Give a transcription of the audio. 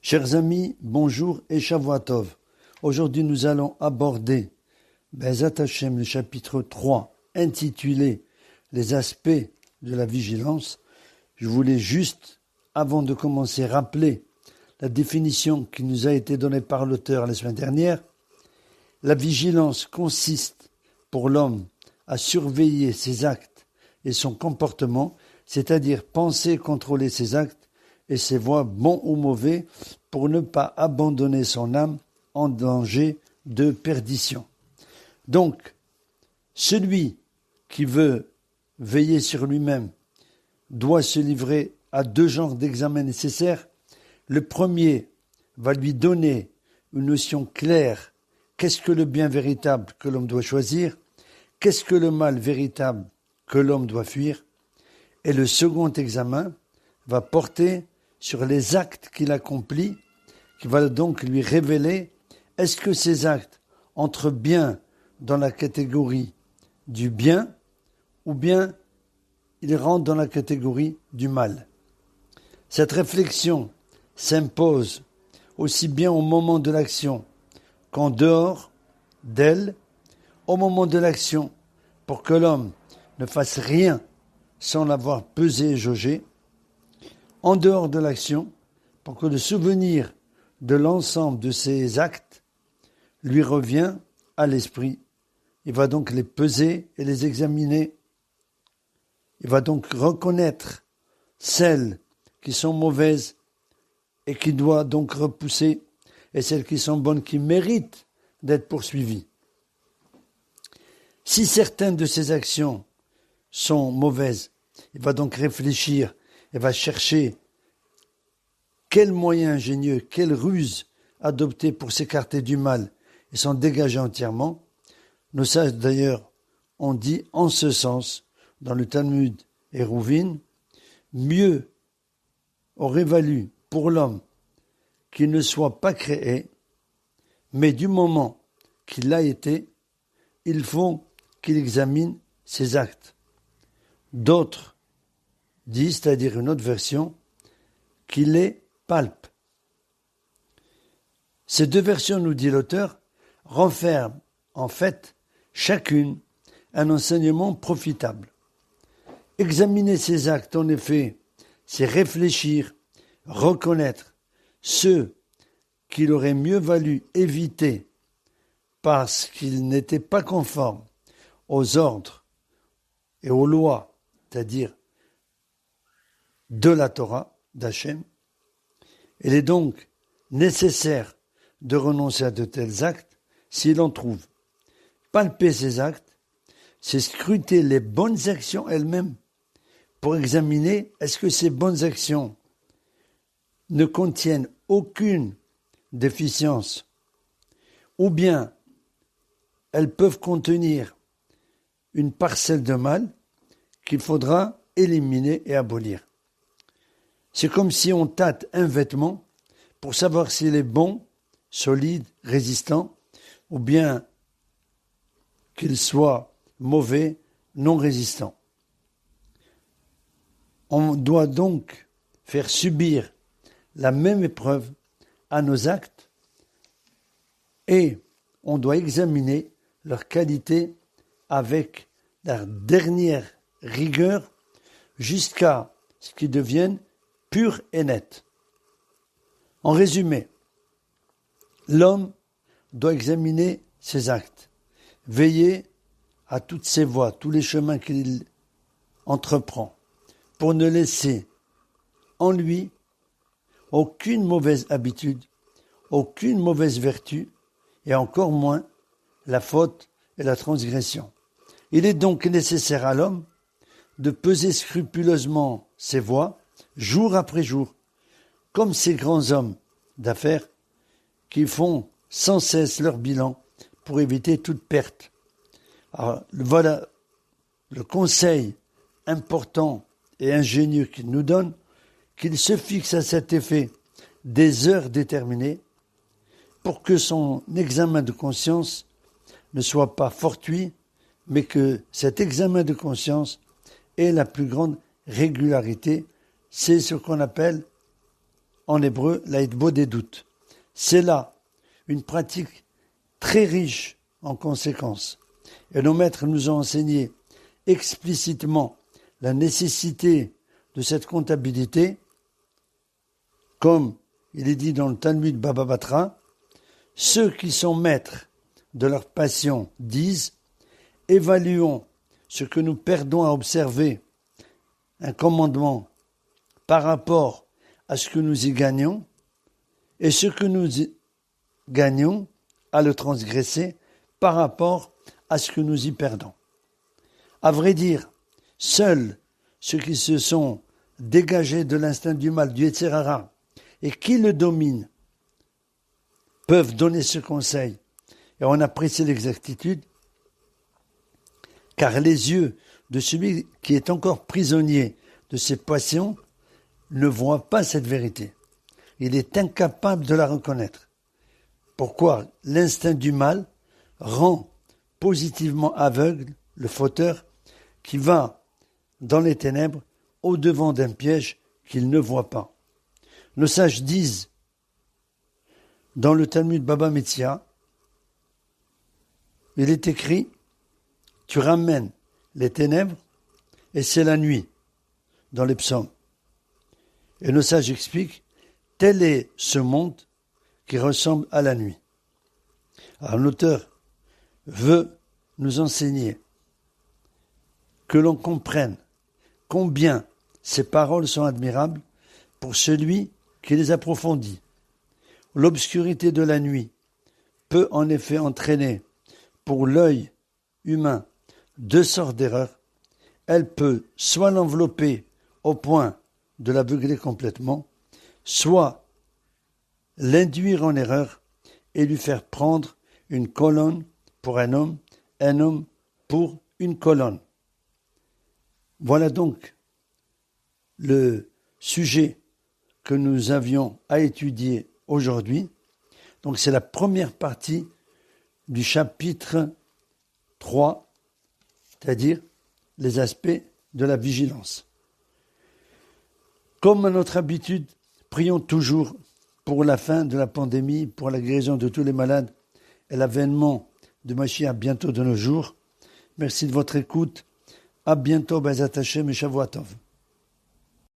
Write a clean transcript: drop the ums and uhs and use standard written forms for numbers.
Chers amis, bonjour et Shavua Tov. Aujourd'hui, nous allons aborder Be'ezrat Hashem, le chapitre 3, intitulé « Les aspects de la vigilance ». Je voulais juste, avant de commencer, rappeler la définition qui nous a été donnée par l'auteur la semaine dernière. La vigilance consiste pour l'homme à surveiller ses actes et son comportement, c'est-à-dire penser et contrôler ses actes et ses voies, bons ou mauvais, pour ne pas abandonner son âme en danger de perdition. Donc, celui qui veut veiller sur lui-même doit se livrer à deux genres d'examens nécessaires. Le premier va lui donner une notion claire. Qu'est-ce que le bien véritable que l'homme doit choisir? Qu'est-ce que le mal véritable que l'homme doit fuir? Et le second examen va porter sur les actes qu'il accomplit, qui va donc lui révéler est-ce que ces actes entrent bien dans la catégorie du bien ou bien ils rentrent dans la catégorie du mal. Cette réflexion s'impose aussi bien au moment de l'action qu'en dehors d'elle, au moment de l'action, pour que l'homme ne fasse rien sans l'avoir pesé et jaugé, en dehors de l'action, pour que le souvenir de l'ensemble de ses actes lui revient à l'esprit. Il va donc les peser et les examiner. Il va donc reconnaître celles qui sont mauvaises et qui doit donc repousser, et celles qui sont bonnes, qui méritent d'être poursuivies. Si certaines de ces actions sont mauvaises, il va donc réfléchir, il va chercher quel moyen ingénieux, quelle ruse adopter pour s'écarter du mal et s'en dégager entièrement. Nos sages d'ailleurs ont dit en ce sens, dans le Talmud Hérouvin, mieux aurait valu pour l'homme qu'il ne soit pas créé, mais du moment qu'il l'a été, il faut qu'il examine ses actes. D'autres disent, c'est-à-dire une autre version, qu'il les palpe. Ces deux versions, nous dit l'auteur, renferment en fait chacune un enseignement profitable. Examiner ses actes, en effet, c'est réfléchir, reconnaître ceux qu'il aurait mieux valu éviter parce qu'ils n'étaient pas conformes aux ordres et aux lois, c'est-à-dire de la Torah d'Hachem. Il est donc nécessaire de renoncer à de tels actes s'il en trouve. Palper ces actes, c'est scruter les bonnes actions elles-mêmes pour examiner est-ce que ces bonnes actions ne contiennent aucune déficience ou bien elles peuvent contenir une parcelle de mal qu'il faudra éliminer et abolir. C'est comme si on tâte un vêtement pour savoir s'il est bon, solide, résistant, ou bien qu'il soit mauvais, non résistant. On doit donc faire subir la même épreuve à nos actes et on doit examiner leur qualité avec la dernière rigueur jusqu'à ce qu'ils deviennent purs et nets. En résumé, l'homme doit examiner ses actes, veiller à toutes ses voies, tous les chemins qu'il entreprend, pour ne laisser en lui aucune mauvaise habitude, aucune mauvaise vertu, et encore moins la faute et la transgression. Il est donc nécessaire à l'homme de peser scrupuleusement ses voies, jour après jour, comme ces grands hommes d'affaires qui font sans cesse leur bilan pour éviter toute perte. Alors, voilà le conseil important et ingénieux qu'il nous donne, qu'il se fixe à cet effet des heures déterminées pour que son examen de conscience ne soit pas fortuit, mais que cet examen de conscience ait la plus grande régularité. C'est ce qu'on appelle en hébreu, la hitbo des doutes. C'est là une pratique très riche en conséquences. Et nos maîtres nous ont enseigné explicitement la nécessité de cette comptabilité, comme il est dit dans le Talmud Baba Batra, ceux qui sont maîtres de leur passion disent « Évaluons ce que nous perdons à observer un commandement par rapport à ce que nous y gagnons et ce que nous y gagnons à le transgresser par rapport à ce que nous y perdons. » À vrai dire, seuls ceux qui se sont dégagés de l'instinct du mal, du Yetzer Hara, et qui le dominent, peuvent donner ce conseil. Et on apprécie l'exactitude, car les yeux de celui qui est encore prisonnier de ses passions ne voient pas cette vérité. Il est incapable de la reconnaître. Pourquoi l'instinct du mal rend positivement aveugle le fauteur qui va dans les ténèbres au-devant d'un piège qu'il ne voit pas. Nos sages disent dans le Talmud Baba Metzia, il est écrit « Tu ramènes les ténèbres et c'est la nuit » dans les psaumes. Et nos sages expliquent « Tel est ce monde qui ressemble à la nuit ». Alors l'auteur veut nous enseigner que l'on comprenne combien ces paroles sont admirables pour celui qui les approfondit. L'obscurité de la nuit peut en effet entraîner pour l'œil humain deux sortes d'erreurs. Elle peut soit l'envelopper au point de l'aveugler complètement, soit l'induire en erreur et lui faire prendre une colonne pour un homme pour une colonne. Voilà donc le sujet que nous avions à étudier aujourd'hui. Donc c'est la première partie du chapitre 3, c'est-à-dire les aspects de la vigilance. Comme à notre habitude, prions toujours pour la fin de la pandémie, pour la guérison de tous les malades et l'avènement de Mashiach bientôt de nos jours. Merci de votre écoute. À bientôt, Bezat Hashem et Shavua Tov.